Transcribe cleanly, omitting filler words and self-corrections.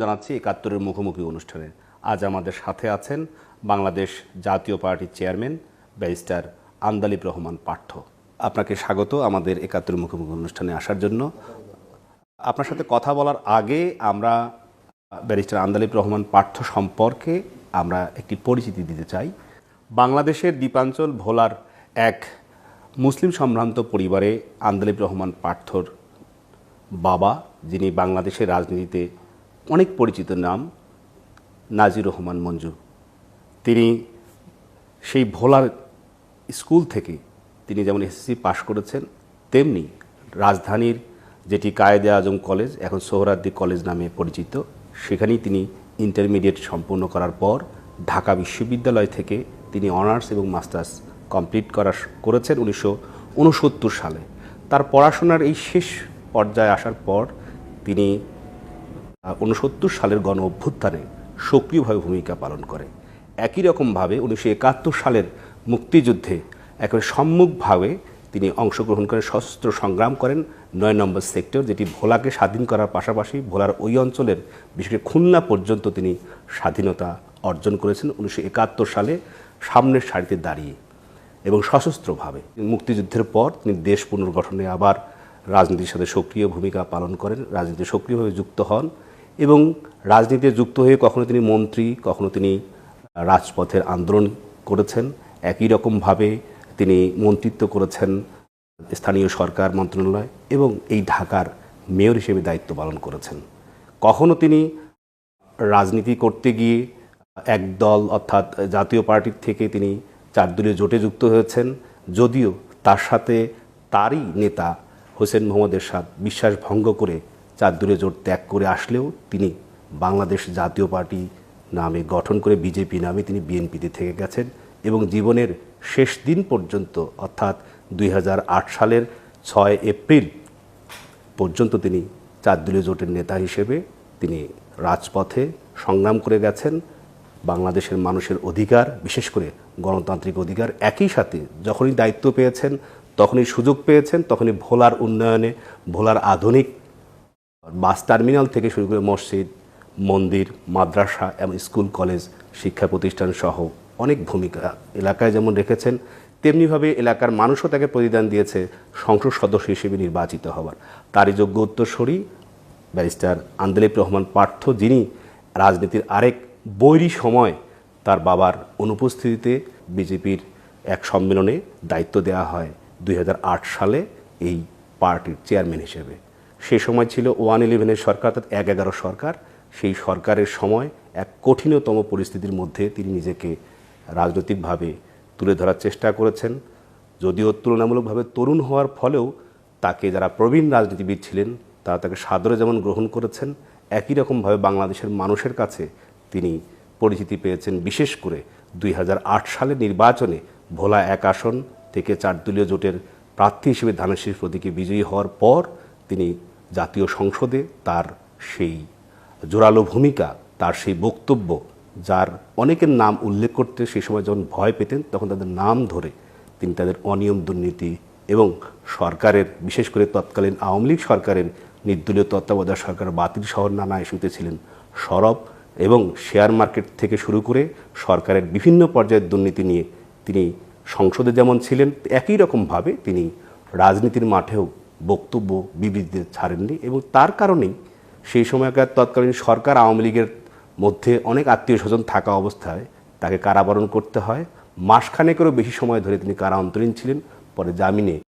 জানাচ্ছি ৭১-এর মুখোমুখি অনুষ্ঠানে। আজ আমাদের সাথে আছেন বাংলাদেশ জাতীয় পার্টির চেয়ারম্যান ব্যারিস্টার আন্দালিব রহমান পার্থ। আপনাকে স্বাগত আমাদের ৭১-এর মুখোমুখি অনুষ্ঠানে আসার জন্য। আপনার সাথে কথা বলার আগে আমরা ব্যারিস্টার আন্দালিব রহমান পার্থ সম্পর্কে আমরা একটি পরিচিতি দিতে চাই। বাংলাদেশের দ্বীপাঞ্চল ভোলার এক মুসলিম সম্ভ্রান্ত পরিবারে আন্দালিব রহমান পার্থর বাবা, যিনি বাংলাদেশের রাজনীতিতে অনেক পরিচিত নাম, নাজির রহমান মঞ্জু। তিনি সেই ভোলার স্কুল থেকে তিনি যেমন এসএসসি পাশ করেছেন, তেমনি রাজধানীর যেটি কায়েদে আজম কলেজ, এখন সোহরাওয়ার্দী কলেজ নামে পরিচিত, সেখানেই তিনি ইন্টারমিডিয়েট সম্পূর্ণ করার পর ঢাকা বিশ্ববিদ্যালয় থেকে তিনি অনার্স এবং মাস্টার্স কমপ্লিট করেছেন 1969 সালে। তার পড়াশোনার এই শেষ পর্যায়ে আসার পর তিনি 1969 সালের গণ অভ্যুত্থানে সক্রিয়ভাবে ভূমিকা পালন করে। একই রকমভাবে 1971 সালের মুক্তিযুদ্ধে একেবারে সম্মুখভাবে তিনি অংশগ্রহণ করেন, সশস্ত্র সংগ্রাম করেন ৯ নম্বর সেক্টর, যেটি ভোলাকে স্বাধীন করার পাশাপাশি ভোলার ওই অঞ্চলের বিশেষ করে খুলনা পর্যন্ত তিনি স্বাধীনতা অর্জন করেছেন 1971 সালে সামনের সারিতে দাঁড়িয়ে এবং সশস্ত্রভাবে। মুক্তিযুদ্ধের পর তিনি দেশ পুনর্গঠনে আবার রাজনীতির সাথে সক্রিয় ভূমিকা পালন করেন, রাজনীতিতে সক্রিয়ভাবে যুক্ত হন এবং রাজনীতিতে যুক্ত হয়ে কখনো তিনি মন্ত্রী, কখনো তিনি রাজপথের আন্দোলন করেছেন। একই রকমভাবে তিনি মন্ত্রিত্ব করেছেন স্থানীয় সরকার মন্ত্রণালয় এবং এই ঢাকার মেয়র হিসেবে দায়িত্ব পালন করেছেন। কখনো তিনি রাজনীতি করতে গিয়ে এক দল অর্থাৎ জাতীয় পার্টির থেকে তিনি 4 দলীয় জোটে যুক্ত হয়েছেন, যদিও তার সাথে তারই নেতা হোসেন মোহাম্মদ এরশাদ বিশ্বাস ভঙ্গ করে 4 দলীয় জোট ত্যাগ করে আসলেও তিনি বাংলাদেশ জাতীয় পার্টি নামে গঠন করে বিজেপি নামে তিনি বিএনপিতে থেকে গেছেন এবং জীবনের শেষ দিন পর্যন্ত অর্থাৎ 2008 সালের 6 এপ্রিল পর্যন্ত তিনি 4 দলীয় জোটের নেতা হিসেবে তিনি রাজপথে সংগ্রাম করে গেছেন বাংলাদেশের মানুষের অধিকার, বিশেষ করে গণতান্ত্রিক অধিকার। একই সাথে যখনই দায়িত্ব পেয়েছেন, তখনই সুযোগ পেয়েছেন, তখনই ভোলার উন্নয়নে, ভোলার আধুনিক বাস টার্মিনাল থেকে শুরু করে মসজিদ, মন্দির, মাদ্রাসা এবং স্কুল কলেজ, শিক্ষা প্রতিষ্ঠান সহ অনেক ভূমিকা এলাকায় যেমন রেখেছেন, তেমনিভাবে এলাকার মানুষও তাকে প্রতিদান দিয়েছে সংসদ সদস্য হিসেবে নির্বাচিত হওয়ার। তারই যোগ্য উত্তরসূরি ব্যারিস্টার আন্দালিব রহমান পার্থ, যিনি রাজনীতির আরেক বৈরী সময় তার বাবার অনুপস্থিতিতে বিজেপির এক সম্মেলনে দায়িত্ব দেওয়া হয় 2008 সালে এই পার্টির চেয়ারম্যান হিসেবে। সেই সময় ছিল 111-এর সরকার, অর্থাৎ 1-11 সরকার। সেই সরকারের সময় এক কঠিনতম পরিস্থিতির মধ্যে তিনি নিজেকে রাজনৈতিকভাবে তুলে ধরার চেষ্টা করেছেন। যদিও তুলনামূলকভাবে তরুণ হওয়ার ফলেও তাকে যারা প্রবীণ রাজনীতিবিদ ছিলেন তারা তাকে সাদরে যেমন গ্রহণ করেছেন, একই রকমভাবে বাংলাদেশের মানুষের কাছে তিনি পরিচিতি পেয়েছেন। বিশেষ করে 2008 সালের নির্বাচনে ভোলা 1 আসন থেকে 4 দলীয় জোটের প্রার্থী হিসেবে ধানের শীষ প্রতীকে বিজয়ী হওয়ার পর তিনি জাতীয় সংসদে তার সেই জোরালো ভূমিকা, তার সেই বক্তব্য, যার অনেকের নাম উল্লেখ করতে সেই সময় যখন ভয় পেতেন তখন তাদের নাম ধরে তিনি তাদের অনিয়ম, দুর্নীতি এবং সরকারের, বিশেষ করে তৎকালীন আওয়ামী লীগ সরকারের নির্দলীয় তত্ত্বাবধায়ক সরকার বাতিল সহ নানা ইস্যুতে ছিলেন সরব এবং শেয়ার মার্কেট থেকে শুরু করে সরকারের বিভিন্ন পর্যায়ের দুর্নীতি নিয়ে তিনি সংসদে যেমন ছিলেন, একই রকমভাবে তিনি রাজনীতির মাঠেও বক্তব্য বিবৃতি ছাড়েননি এবং তার কারণেই সেই সময়কার তৎকালীন সরকার আওয়ামী লীগের মধ্যে অনেক আত্মীয় স্বজন থাকা অবস্থায় তাকে কারাবরণ করতে হয়। মাসখানেকেরও বেশি সময় ধরে তিনি কারা অন্তরীণ ছিলেন, পরে জামিনে